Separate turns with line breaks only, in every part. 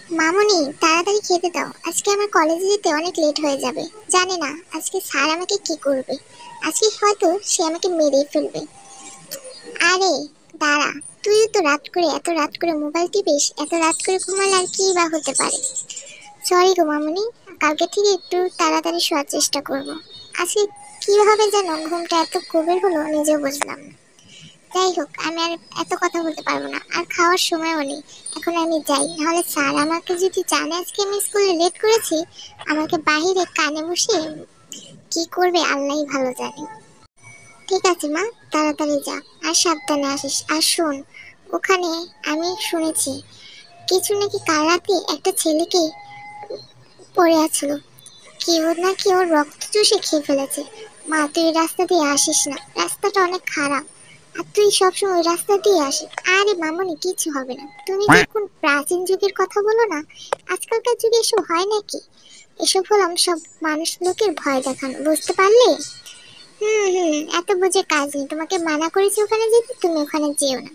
মামুনি, তাড়াতাড়ি খেতে দাও, আজকে আমার কলেজে যেতে অনেক লেট হয়ে যাবে। জানি না আজকে স্যার আমাকে কি করবে। আজকে হয়তো সে আমাকে মেরেই ফেলবে। আরে দাঁড়া, তুই তো এত রাত করে মোবাইল টিপিস, এত রাত করে ঘুমালে আর কি বা হতে পারে। সরি গো মামুনি, কালকে থেকে একটু তাড়াতাড়ি শোয়ার চেষ্টা করব। আজকে কিভাবে যেন ঘুমটা এত গভীর হলো নিজেও বুঝলাম না। যাই হোক, আমি আর এত কথা বলতে পারবো না, আর খাওয়ার সময়ও নেই। এখন আমি যাই, নাহলে স্যার আমাকে যদি জানে আজকে আমি স্কুলে লেট করেছি, আমাকে বাহিরে কানে বসে কি করবে আল্লাহই ভালো জানে। ঠিক আছে মা, তাড়াতাড়ি যা, আর সাবধানে আসিস। আর শোন, ওখানে আমি শুনেছি কিছু নাকি কাল রাতে একটা ছেলেকে পড়ে আছিল, কি ওর নাকি ওর রক্ত চুষে খেয়ে ফেলেছে। মা, তুই এই রাস্তা দিয়ে আসিস না, রাস্তাটা অনেক খারাপ। আর তুই সবসময় ওই রাস্তা দিয়ে আসিস। আরে মামনি, কিছু হবে না। তুমি কি কোন প্রাচীন যুগের কথা বলো না? আজকালকার যুগে এসব হয় নাকি? এসব হলাম সব মানুষ লোকের ভয় দেখানো, বুঝতে পারলে? এত বুঝে কাজ নেই, তোমাকে মানা করেছি ওখানে যেতে, তুমি ওখানে যেও না।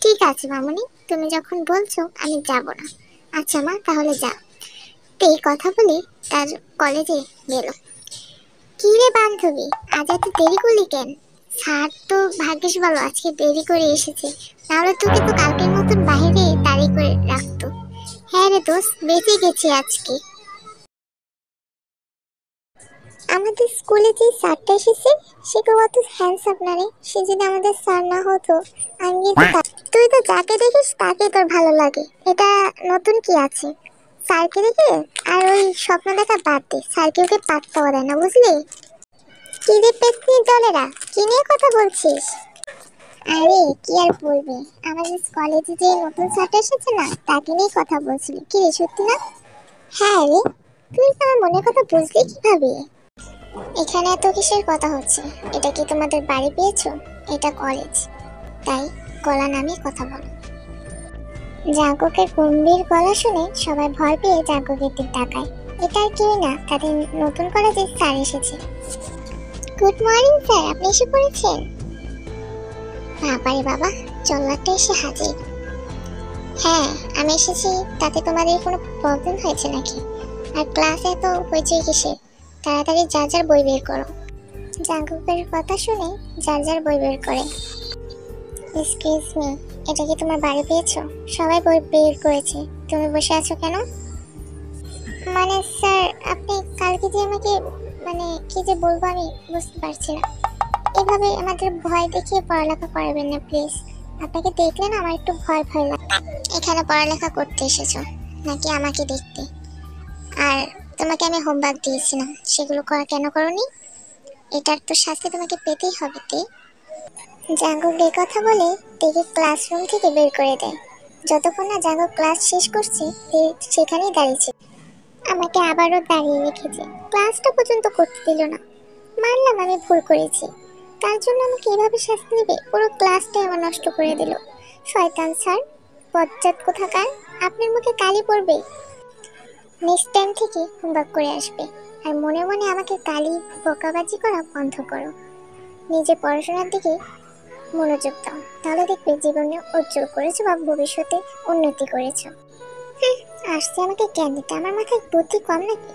ঠিক আছে মামনি, তুমি যখন বলছো আমি যাব না। আচ্ছা মা, তাহলে যা। তো এই কথা বলে তার কলেজে গেল। কি রে বান্ধবী, আজ এত দেরি করলি কেন? স্যার তো ভাগ্যিস ভালো আজকে দেরি করে এসেছে, নাহলে তোকে তো কালকের মতন বাইরে দাঁড়িয়ে করে রাখতো। হ্যাঁ রে দোস্ত, বেঁচে গেছি আজকে। আমাদের স্কুলে যে স্যারটা এসেছে, সে কত হ্যান্ডসাম না রে। সে যদি আমাদের স্যার না হতো, আমি কিন্তু তুই তো যাকে দেখিস তাকে তোর ভালো লাগে, এটা নতুন কি আছে? স্যারকে দেখে আর ওই স্বপ্ন দেখা বাদ দে, স্যারকে ওকে পাত্তাও দেয় না, বুঝলি? কি রে পেতনির দলেরা, কি নিয়ে কথা বলছিস? আরে কি আর বলবি, আমাদের কলেজে যে নতুন স্যারটা এসেছে না, তাকে নিয়ে কথা বলছিলি। কি রে, সত্যি না? হ্যাঁ রে, তুই তো আমার মনের কথা বুঝলি কিভাবে? এখানে এত কিসের কথা হচ্ছে? এটা কি তোমাদের বাড়ি পেয়েছো? এটা কলেজ, তাই গলা নামিয়ে কথা বলো। জাঙ্কুকের গম্ভীর গলা শুনে সবাই ভয় পেয়ে জাঙ্কুকের দিক তাকায়। এটা আর কেউই না, তাদের নতুন কলেজে স্যার এসেছে। গুড মর্নিং স্যার, আপনি এসে পড়েছেন? বাবারে বাবা, চল্লাটা এসে হাজির। হ্যাঁ আমি এসেছি, তাতে তোমাদের কোনো প্রবলেম হয়েছে নাকি? আর ক্লাসে তো হয়েছে কিসের? তাড়াতাড়ি যার যার বই বের করো। জাঙ্কুকের কথা শুনে যার যার বই বের করে। এক্সকিউজ মি, এটা কি তোমার বাড়ি পেয়েছো? সবাই বই বের করেছে, তুমি বসে আছো কেন? মানে স্যার, আপনি কালকে যে আমাকে, মানে কি যে বলবো আমি বুঝতে পারছি না। এভাবে আমাদের ভয় দেখিয়ে পড়ালেখা করাবেন না প্লিজ। আপনাকে দেখলে না আমার একটু ভয় ভয় লাগে। এখানে পড়ালেখা করতে এসেছো নাকি আমাকে দেখতে? আর তোমাকে আমি হোমওয়ার্ক দিয়েছিলাম, সেগুলো করা কেন করোনি? এটার তো শাস্তি তোমাকে পেতেই হবে। জাঙ্কুক এই কথা বলে তেকে ক্লাসরুম থেকে বের করে দেয়। যতক্ষণ না জাঙ্কুক ক্লাস শেষ করছে, তে সেখানেই দাঁড়িয়েছে। আমাকে আবারও দাঁড়িয়ে রেখেছে, ক্লাসটা পর্যন্ত করতে দিল না। মানলাম আমি ভুল করেছি, তার জন্য আমাকে এভাবে শাস্তি দেবে? পুরো ক্লাসটাই আমার নষ্ট করে দিল। শয়তান স্যার, বজ্জাত কোথাকার, আপনার মুখে কালি পড়বে। নেক্সট টাইম থেকে হোমওয়ার্ক করে আসবে, আর মনে মনে আমাকে কালি বকাবাজি করা বন্ধ করো। নিজে পড়াশোনার দিকে মনোযোগ দাও, তাহলে দেখবে জীবনে উজ্জ্বল করেছো বা ভবিষ্যতে উন্নতি করেছো। আসছে আমাকে জ্ঞান দিতে, আমার মাথায় বুদ্ধি কম নাকি?